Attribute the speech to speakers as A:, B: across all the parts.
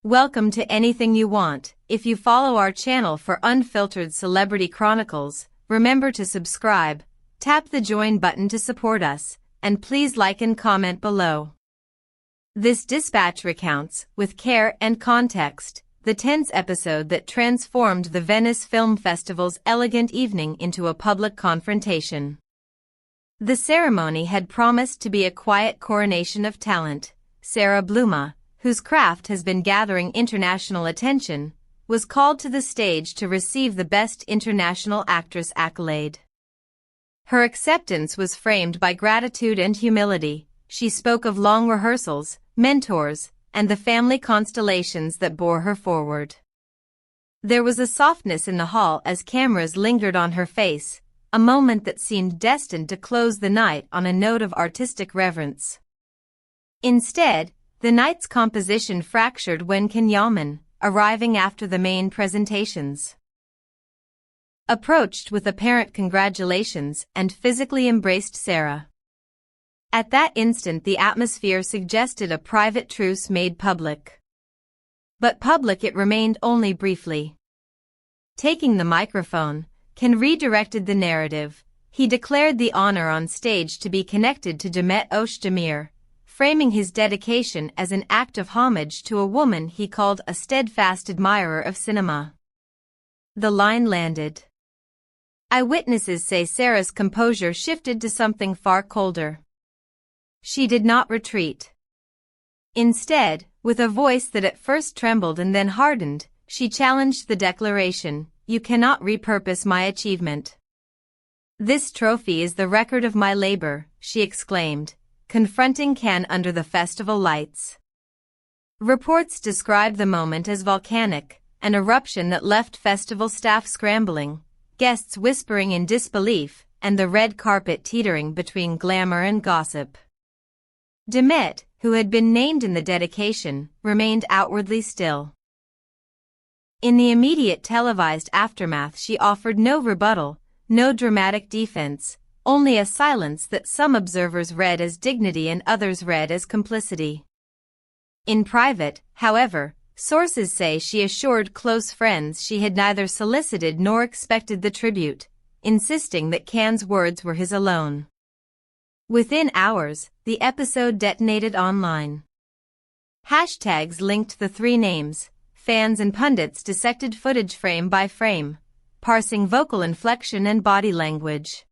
A: Welcome to Anything You Want. If you follow our channel for unfiltered celebrity chronicles, remember to subscribe, tap the join button to support us, and please like and comment below. This dispatch recounts, with care and context, the tense episode that transformed the Venice Film Festival's elegant evening into a public confrontation. The ceremony had promised to be a quiet coronation of talent. Sara Bluma'S, whose craft has been gathering international attention, was called to the stage to receive the Best International Actress accolade. Her acceptance was framed by gratitude and humility. She spoke of long rehearsals, mentors, and the family constellations that bore her forward. There was a softness in the hall as cameras lingered on her face, a moment that seemed destined to close the night on a note of artistic reverence. Instead, the night's composition fractured when Yaman, arriving after the main presentations, approached with apparent congratulations and physically embraced Sara. At that instant the atmosphere suggested a private truce made public. But public it remained only briefly. Taking the microphone, Can redirected the narrative. He declared the honor on stage to be connected to Demet, framing his dedication as an act of homage to a woman he called a steadfast admirer of cinema. The line landed. Eyewitnesses say Sara's composure shifted to something far colder. She did not retreat. Instead, with a voice that at first trembled and then hardened, she challenged the declaration, "You cannot repurpose my achievement. This trophy is the record of my labor," she exclaimed, confronting Cannes under the festival lights. Reports described the moment as volcanic, an eruption that left festival staff scrambling, guests whispering in disbelief, and the red carpet teetering between glamour and gossip. Demet, who had been named in the dedication, remained outwardly still. In the immediate televised aftermath she offered no rebuttal, no dramatic defense, only a silence that some observers read as dignity and others read as complicity. In private, however, sources say she assured close friends she had neither solicited nor expected the tribute, insisting that Cannes' words were his alone. Within hours, the episode detonated online. Hashtags linked the three names. Fans and pundits dissected footage frame by frame, parsing vocal inflection and body language.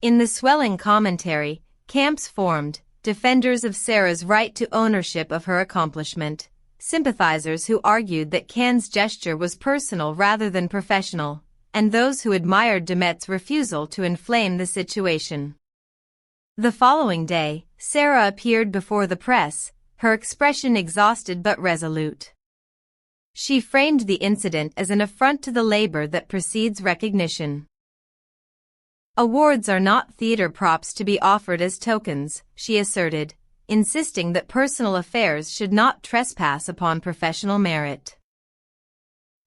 A: In the swelling commentary, camps formed, defenders of Sara's right to ownership of her accomplishment, sympathizers who argued that Cannes' gesture was personal rather than professional, and those who admired Demet's refusal to inflame the situation. The following day, Sara appeared before the press, her expression exhausted but resolute. She framed the incident as an affront to the labor that precedes recognition. Awards are not theater props to be offered as tokens, she asserted, insisting that personal affairs should not trespass upon professional merit.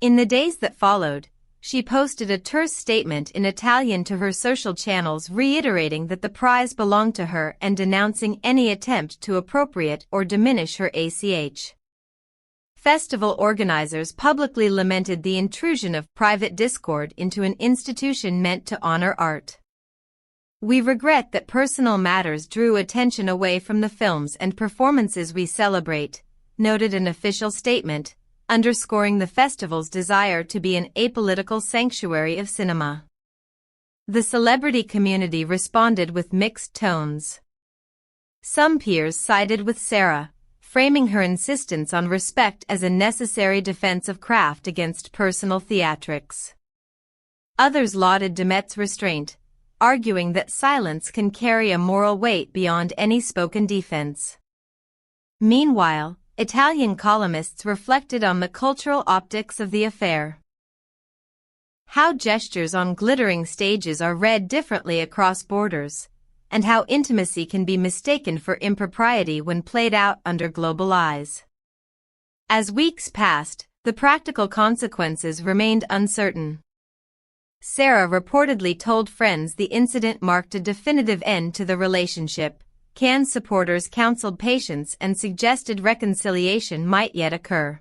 A: In the days that followed, she posted a terse statement in Italian to her social channels reiterating that the prize belonged to her and denouncing any attempt to appropriate or diminish her ACH. Festival organizers publicly lamented the intrusion of private discord into an institution meant to honor art. "We regret that personal matters drew attention away from the films and performances we celebrate," noted an official statement, underscoring the festival's desire to be an apolitical sanctuary of cinema. The celebrity community responded with mixed tones. Some peers sided with Sara, framing her insistence on respect as a necessary defense of craft against personal theatrics. Others lauded Demet's restraint, arguing that silence can carry a moral weight beyond any spoken defense. Meanwhile, Italian columnists reflected on the cultural optics of the affair. How gestures on glittering stages are read differently across borders, and how intimacy can be mistaken for impropriety when played out under global eyes. As weeks passed, the practical consequences remained uncertain. Sara reportedly told friends the incident marked a definitive end to the relationship, Cannes supporters counseled patience and suggested reconciliation might yet occur.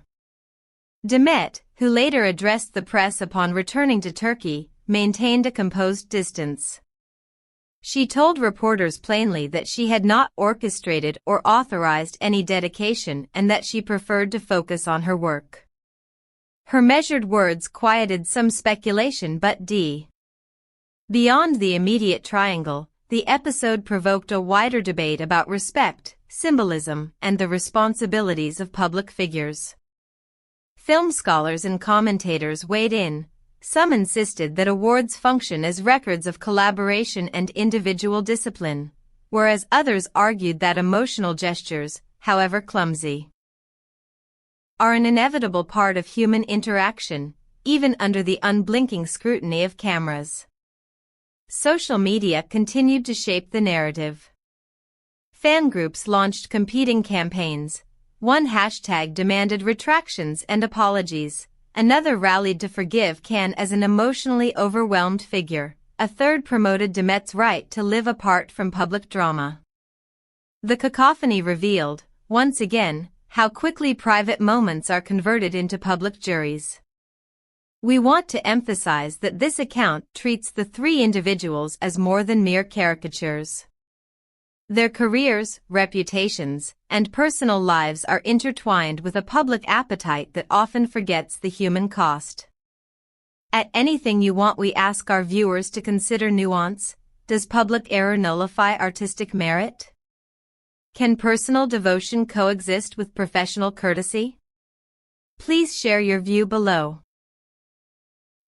A: Demet, who later addressed the press upon returning to Turkey, maintained a composed distance. She told reporters plainly that she had not orchestrated or authorized any dedication and that she preferred to focus on her work. Her measured words quieted some speculation but beyond the immediate triangle, the episode provoked a wider debate about respect, symbolism, and the responsibilities of public figures. Film scholars and commentators weighed in. Some insisted that awards function as records of collaboration and individual discipline, whereas others argued that emotional gestures, however clumsy, are an inevitable part of human interaction, even under the unblinking scrutiny of cameras. Social media continued to shape the narrative. Fan groups launched competing campaigns. One hashtag demanded retractions and apologies. Another rallied to forgive Cannes as an emotionally overwhelmed figure. A third promoted Demet's right to live apart from public drama. The cacophony revealed, once again, how quickly private moments are converted into public juries. We want to emphasize that this account treats the three individuals as more than mere caricatures. Their careers, reputations, and personal lives are intertwined with a public appetite that often forgets the human cost. At Anything You Want, we ask our viewers to consider nuance. Does public error nullify artistic merit? Can personal devotion coexist with professional courtesy? Please share your view below.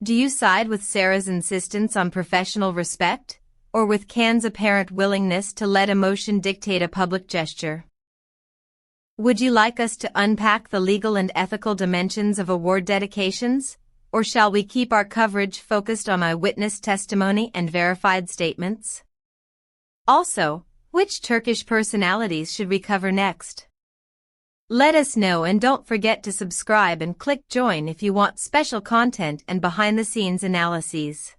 A: Do you side with Sara's insistence on professional respect, or with Cannes' apparent willingness to let emotion dictate a public gesture? Would you like us to unpack the legal and ethical dimensions of award dedications, or shall we keep our coverage focused on eyewitness testimony and verified statements? Also, which Turkish personalities should we cover next? Let us know, and don't forget to subscribe and click join if you want special content and behind-the-scenes analyses.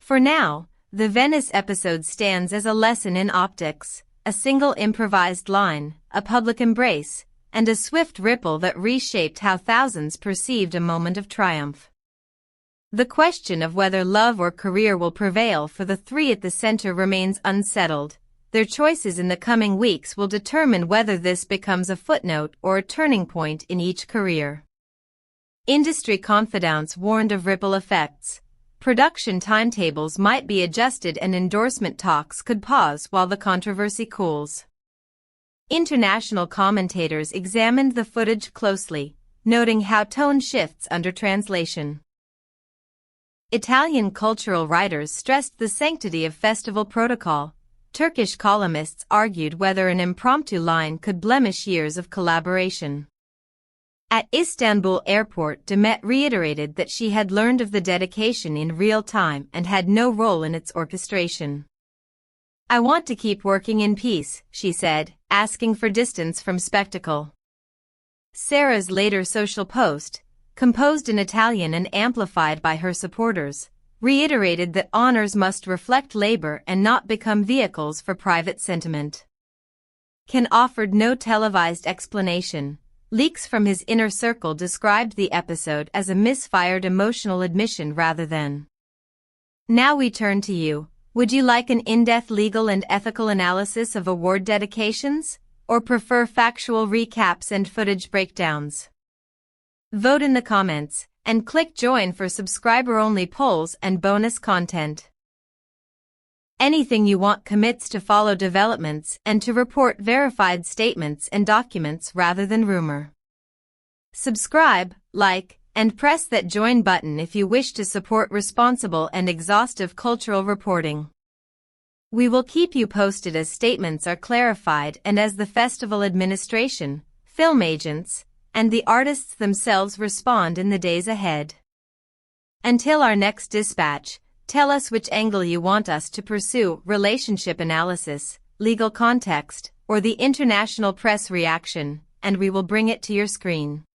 A: For now, the Venice episode stands as a lesson in optics, a single improvised line, a public embrace, and a swift ripple that reshaped how thousands perceived a moment of triumph. The question of whether love or career will prevail for the three at the center remains unsettled. Their choices in the coming weeks will determine whether this becomes a footnote or a turning point in each career. Industry confidants warned of ripple effects. Production timetables might be adjusted and endorsement talks could pause while the controversy cools. International commentators examined the footage closely, noting how tone shifts under translation. Italian cultural writers stressed the sanctity of festival protocol. Turkish columnists argued whether an impromptu line could blemish years of collaboration. At Istanbul airport, Demet reiterated that she had learned of the dedication in real time and had no role in its orchestration. "I want to keep working in peace," she said, asking for distance from spectacle. Sara's later social post, composed in Italian and amplified by her supporters, reiterated that honors must reflect labor and not become vehicles for private sentiment. Cannes offered no televised explanation. Leaks from his inner circle described the episode as a misfired emotional admission rather than. Now we turn to you. Would you like an in-depth legal and ethical analysis of award dedications, or prefer factual recaps and footage breakdowns? Vote in the comments, and click join for subscriber-only polls and bonus content. Anything You Want commits to follow developments and to report verified statements and documents rather than rumor. Subscribe, like, and press that join button if you wish to support responsible and exhaustive cultural reporting. We will keep you posted as statements are clarified and as the festival administration, film agents, and the artists themselves respond in the days ahead. Until our next dispatch, tell us which angle you want us to pursue: relationship analysis, legal context, or the international press reaction, and we will bring it to your screen.